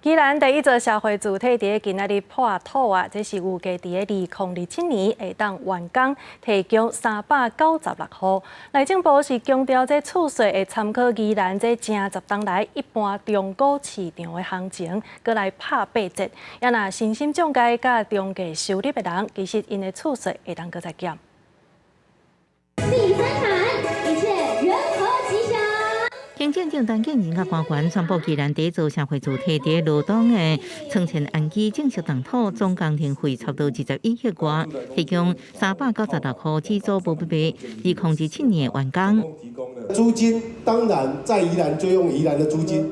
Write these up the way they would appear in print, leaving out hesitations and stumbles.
宜兰第一座社会主体伫今仔日破土啊，这是预计伫2027年会当完工，提供396户。内政部是强调，这厝税会参考宜兰这正10当来一般中古市场的行情，过来拍8折。也若新兴中介甲中介收入的人，其实因的厝税会当搁再减。第三盘，一切人和吉祥。行政长陈建仁甲官员宣布，宜兰第一座社会主体伫罗东的村前安基正式动土，总工程费差不多21亿外，提供396户自租不必备，2017年完工。租金当然在宜兰就用宜兰的租金，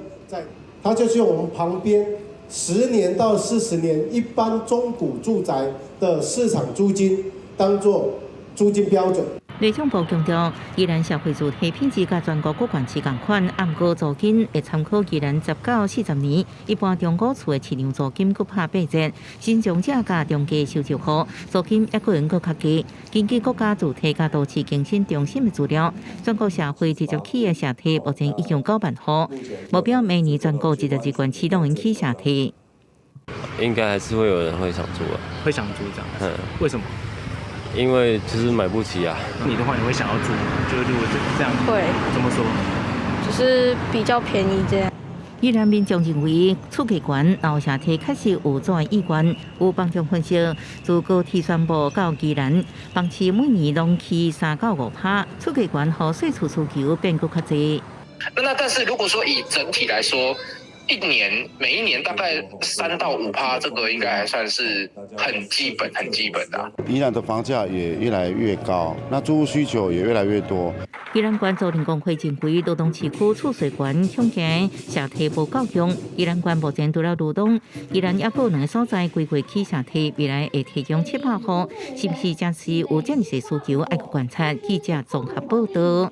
它就是用我们旁边10年到40年一般中古住宅的市场租金当做租金标准。内政部强调，宜兰社会主体品质甲全国各县市同款，按过租金会参考宜兰10到40年一般中古厝的市场租金，搁拍8折。新中介甲中介收入户租金也个人搁较低。根据国家主体甲都市更新中心的资料，全国社会直接起的社体目前已经9万户，目标明年全国22县市都能起社体。应该还是会有人会想租啊，会想租这样。为什么？因为就是买不起啊。你的话，你会想要租吗？就是如果这样，会怎么说？就是比较便宜这样。宜兰民众认为厝价悬，后社体确实有转意愿。有帮助分析，自高铁宣布到宜兰，房市每年拢起3到5%，厝价悬，和税厝需求变搁较济。但是如果说以整体来说，每一年大概3到5%，这个应该还算是很基本的。宜兰的房价也越来越高，那租屋需求也越来越多。宜兰县租赁公会认为，罗东市区厝税悬，恐惊社体无够用。宜兰县目前除了罗东，宜兰也有2个所在规划起社体，未来会提供700户，是不是真是有这么些需求？爱去观察记者综合报道。